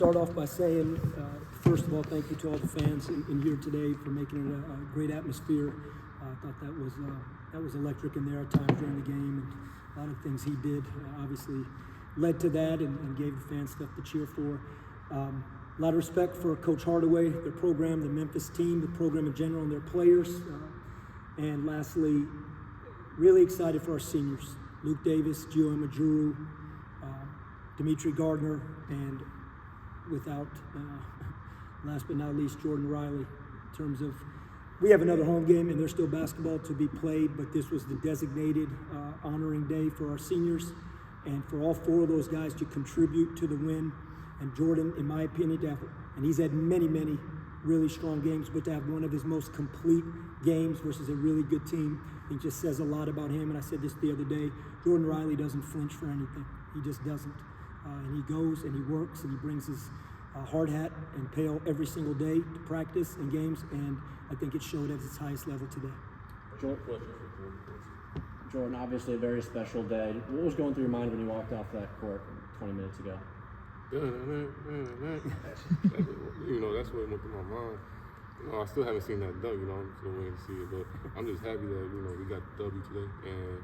Start off by saying, first of all, thank you to all the fans in here today for making it a great atmosphere. I thought that was electric in there at times during the game, and a lot of things he did obviously led to that and gave the fans stuff to cheer for. A lot of respect for Coach Hardaway, their program, the Memphis team, the program in general, and their players. And lastly, really excited for our seniors, Luke Davis, Gio Majuru, Dimitri Gardner, and without, last but not least, Jordan Riley. In terms of, we have another home game and there's still basketball to be played, but this was the designated honoring day for our seniors, and for all four of those guys to contribute to the win. And Jordan, in my opinion, and he's had many really strong games, but to have one of his most complete games versus a really good team, it just says a lot about him. And I said this the other day, Jordan Riley doesn't flinch for anything. He just doesn't. And he goes and he works and he brings his hard hat and pail every single day to practice and games, and I think it showed at its highest level today. Jordan, obviously a very special day. What was going through your mind when you walked off that court 20 minutes ago? That's what went through my mind. I still haven't seen that dunk, I'm still waiting to see it, but I'm just happy that, we got the W today, and,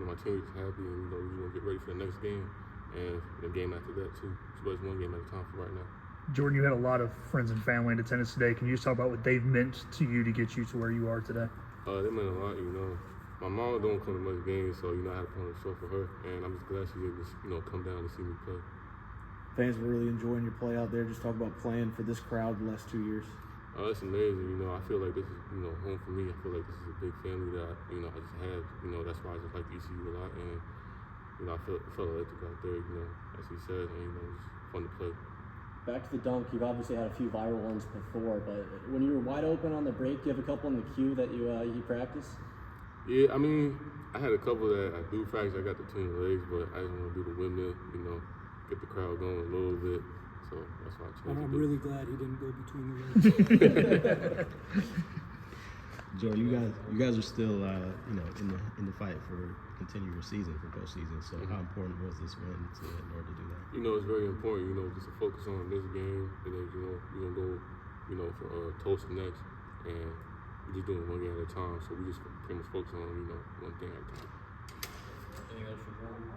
my team is happy, and, we're going to get ready for the next game, and the game after that, too. So it's one game at a time for right now. Jordan, you had a lot of friends and family in attendance today. Can you just talk about what they've meant to you to get you to where you are today? They meant a lot, My mom don't come to much games, so, I had to put on a show for her, and I'm just glad she was able to, come down and see me play. Fans were really enjoying your play out there. Just talk about playing for this crowd the last 2 years. It's amazing. I feel like this is, home for me. I feel like this is a big family that, I just have. That's why I just like ECU a lot. And, I felt electric out there, as he said, and, it's fun to play. Back to the dunk, you've obviously had a few viral ones before, but when you were wide open on the break, do you have a couple in the queue that you practice? Yeah, I had a couple that I do practice. I got the between the legs, but I didn't want to do the windmill, get the crowd going a little bit. So that's why I changed. And I'm really glad he didn't go between the legs. Jordan, you guys are still, in the fight for continuing your season, for postseason. So how important was this win in order to do that? It's very important. Just to focus on this game, and then we're gonna go, for Tulsa next, and we're just doing one game at a time. So we just pretty much focus on one thing at a time. Anything else for Jordan?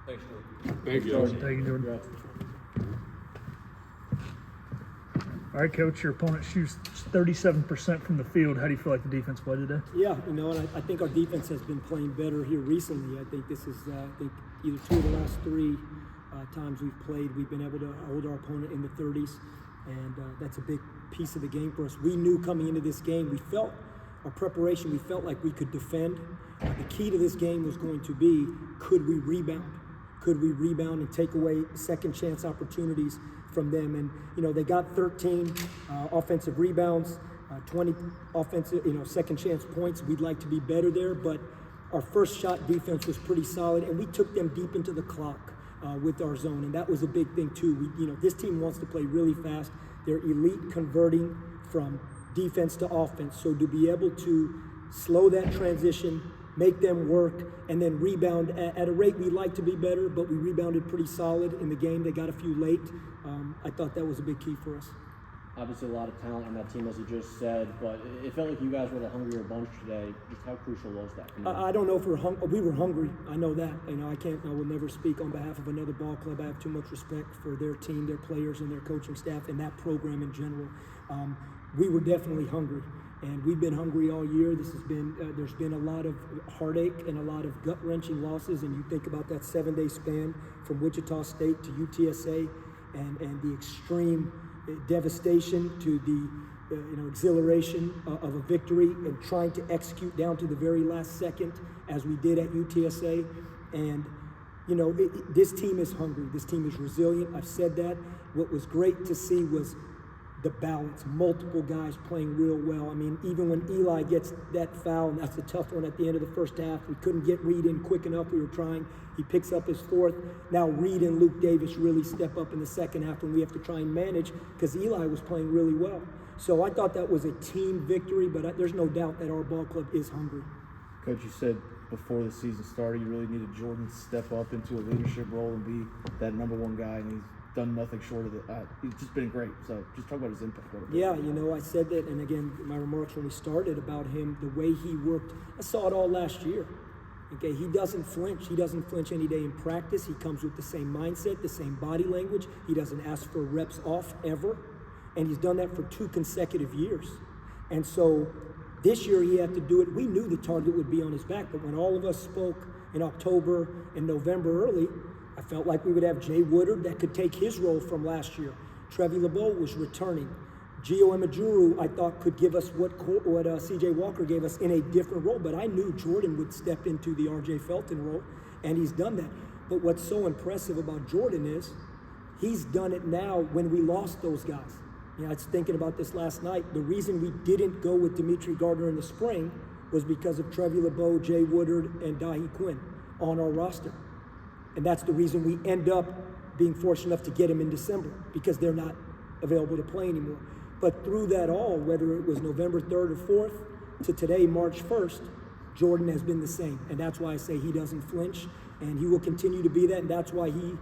Thanks, Jordan. Thank you. Thank you, Jordan. All right, Coach, your opponent shoots 37% from the field. How do you feel like the defense played today? Yeah, and I think our defense has been playing better here recently. I think this is, either two of the last three times we've played, we've been able to hold our opponent in the 30s, and that's a big piece of the game for us. We knew coming into this game, we felt like we could defend. The key to this game was going to be, could we rebound? Could we rebound and take away second chance opportunities from them? And, they got 13 offensive rebounds, 20 offensive, second chance points. We'd like to be better there, but our first shot defense was pretty solid, and we took them deep into the clock with our zone, and that was a big thing too. This team wants to play really fast. They're elite converting from defense to offense, so to be able to slow that transition, make them work, and then rebound at a rate we'd like to be better, but we rebounded pretty solid in the game. They got a few late. I thought that was a big key for us. Obviously a lot of talent on that team, as you just said, but it felt like you guys were the hungrier bunch today. Just how crucial was that? I don't know if we were hungry. I know that. I will never speak on behalf of another ball club. I have too much respect for their team, their players, and their coaching staff, and that program in general. We were definitely hungry. And we've been hungry all year. There's been a lot of heartache and a lot of gut-wrenching losses. And you think about that 7-day span from Wichita State to UTSA, and the extreme devastation to the exhilaration of a victory, and trying to execute down to the very last second as we did at UTSA. And this team is hungry. This team is resilient. I've said that. What was great to see was the balance, multiple guys playing real well. Even when Eli gets that foul, and that's a tough one at the end of the first half, we couldn't get Reed in quick enough. We were trying. He picks up his fourth. Now Reed and Luke Davis really step up in the second half, and we have to try and manage because Eli was playing really well. So I thought that was a team victory, but there's no doubt that our ball club is hungry. Coach, you said before the season started you really needed Jordan to step up into a leadership role and be that number one guy, and he's done nothing short of it. He's just been great. So just talk about his impact. A little bit. Yeah, I said that, and again, my remarks when we started about him, the way he worked, I saw it all last year. Okay, he doesn't flinch. He doesn't flinch any day in practice. He comes with the same mindset, the same body language. He doesn't ask for reps off ever. And he's done that for 2 consecutive years. And so this year he had to do it. We knew the target would be on his back, but when all of us spoke in October and November early, I felt like we would have Jay Woodard that could take his role from last year. Trevi LeBeau was returning. Gio Emajuru, I thought, could give us what C.J. Walker gave us in a different role, but I knew Jordan would step into the R.J. Felton role, and he's done that. But what's so impressive about Jordan is he's done it now when we lost those guys. I was thinking about this last night. The reason we didn't go with Dimitri Gardner in the spring was because of Trevi LeBeau, Jay Woodard, and Dahi Quinn on our roster. And that's the reason we end up being fortunate enough to get him in December, because they're not available to play anymore. But through that all, whether it was November 3rd or 4th to today, March 1st, Jordan has been the same. And that's why I say he doesn't flinch, and he will continue to be that. And that's why he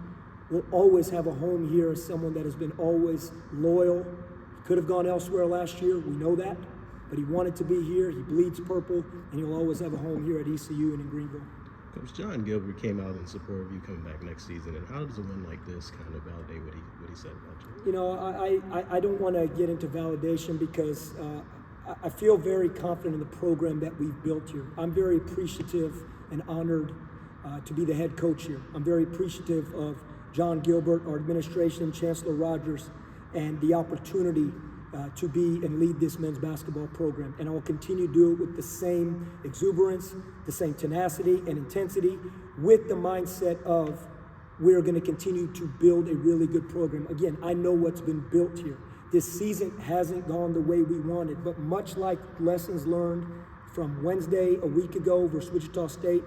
will always have a home here as someone that has been always loyal. He could have gone elsewhere last year, we know that, but he wanted to be here. He bleeds purple, and he'll always have a home here at ECU and in Greenville. Coach John Gilbert came out in support of you coming back next season, and how does a win like this kind of validate what he said about you? I don't want to get into validation because I feel very confident in the program that we've built here. I'm very appreciative and honored to be the head coach here. I'm very appreciative of John Gilbert, our administration, Chancellor Rogers, and the opportunity to be and lead this men's basketball program. And I will continue to do it with the same exuberance, the same tenacity and intensity, with the mindset of we're going to continue to build a really good program. Again, I know what's been built here. This season hasn't gone the way we wanted, but much like lessons learned from Wednesday a week ago versus Wichita State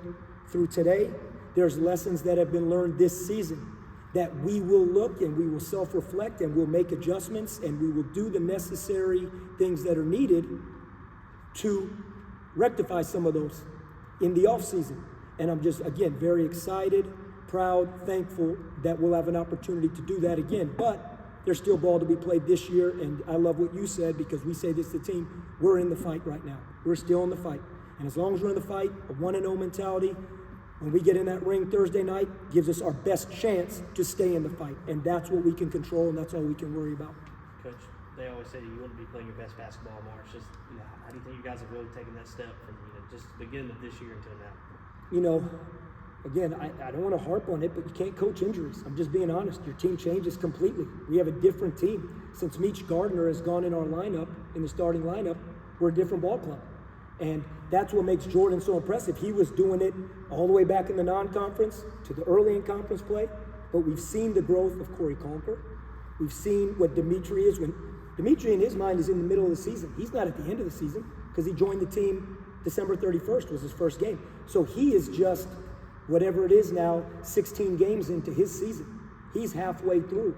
through today, there's lessons that have been learned this season that we will look and we will self-reflect and we'll make adjustments and we will do the necessary things that are needed to rectify some of those in the off-season. And I'm just, again, very excited, proud, thankful that we'll have an opportunity to do that again. But there's still ball to be played this year, and I love what you said, because we say this to the team, we're in the fight right now. We're still in the fight. And as long as we're in the fight, a 1-0 mentality, when we get in that ring Thursday night, gives us our best chance to stay in the fight. And that's what we can control, and that's all we can worry about. Coach, they always say you want to be playing your best basketball in March. Just, how do you think you guys have really taken that step from, just the beginning of this year until now? Again, I don't want to harp on it, but you can't coach injuries. I'm just being honest. Your team changes completely. We have a different team. Since Meech Gardner has gone in our lineup, in the starting lineup, we're a different ball club. And that's what makes Jordan so impressive. He was doing it all the way back in the non-conference to the early in-conference play, but we've seen the growth of Corey Conker. We've seen what Dimitri is. When Dimitri, in his mind, is in the middle of the season. He's not at the end of the season, because he joined the team December 31st was his first game. So he is just, whatever it is now, 16 games into his season. He's halfway through.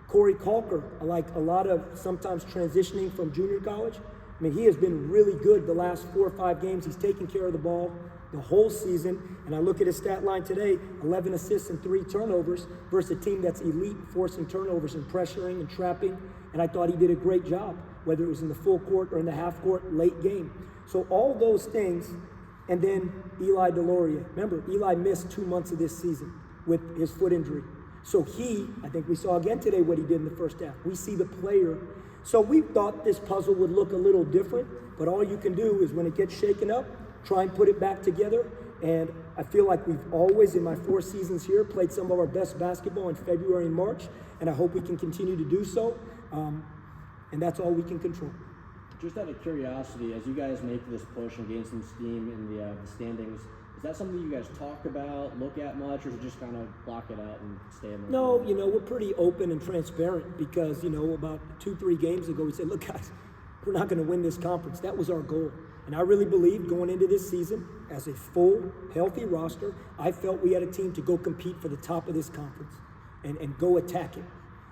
Corey Conker, like a lot of sometimes transitioning from junior college, he has been really good the last 4 or 5 games. He's taken care of the ball the whole season. And I look at his stat line today, 11 assists and 3 turnovers versus a team that's elite, forcing turnovers and pressuring and trapping. And I thought he did a great job, whether it was in the full court or in the half court late game. So all those things, and then Eli DeLaurier. Remember, Eli missed 2 months of this season with his foot injury. So I think we saw again today what he did in the first half. We see the player. So we thought this puzzle would look a little different, but all you can do is when it gets shaken up, try and put it back together. And I feel like we've always, in my 4 seasons here, played some of our best basketball in February and March, and I hope we can continue to do so. And that's all we can control. Just out of curiosity, as you guys make this push and gain some steam in the standings, is that something you guys talk about, look at much, or is it just kind of block it out and stay in there? No, we're pretty open and transparent because, about 2-3 games ago, we said, look, guys, we're not going to win this conference. That was our goal. And I really believed going into this season, as a full, healthy roster, I felt we had a team to go compete for the top of this conference and go attack it.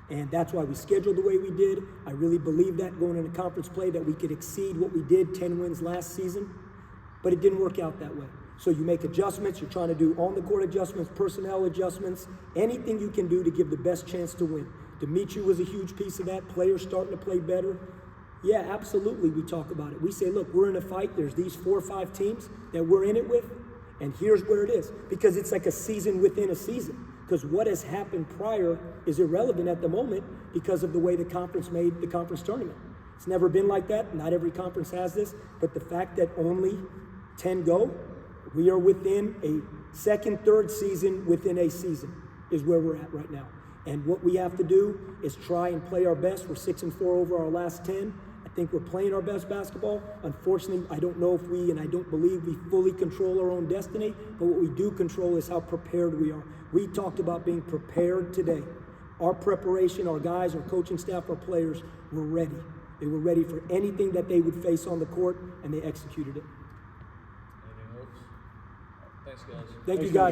And that's why we scheduled the way we did. I really believed that going into conference play, that we could exceed what we did, 10 wins last season. But it didn't work out that way. So you make adjustments. You're trying to do on-the-court adjustments, personnel adjustments, anything you can do to give the best chance to win. Dimitri was a huge piece of that. Players starting to play better. Yeah, absolutely, we talk about it. We say, look, we're in a fight. There's these 4 or 5 teams that we're in it with, and here's where it is. Because it's like a season within a season. Because what has happened prior is irrelevant at the moment because of the way the conference made the conference tournament. It's never been like that. Not every conference has this. But the fact that only 10 go, we are within a second, third season within a season is where we're at right now. And what we have to do is try and play our best. We're 6-4 over our last 10. I think we're playing our best basketball. Unfortunately, I don't know if we, and I don't believe we fully control our own destiny, but what we do control is how prepared we are. We talked about being prepared today. Our preparation, our guys, our coaching staff, our players were ready. They were ready for anything that they would face on the court, and they executed it. Anything else? Thanks, guys. Thank you, guys.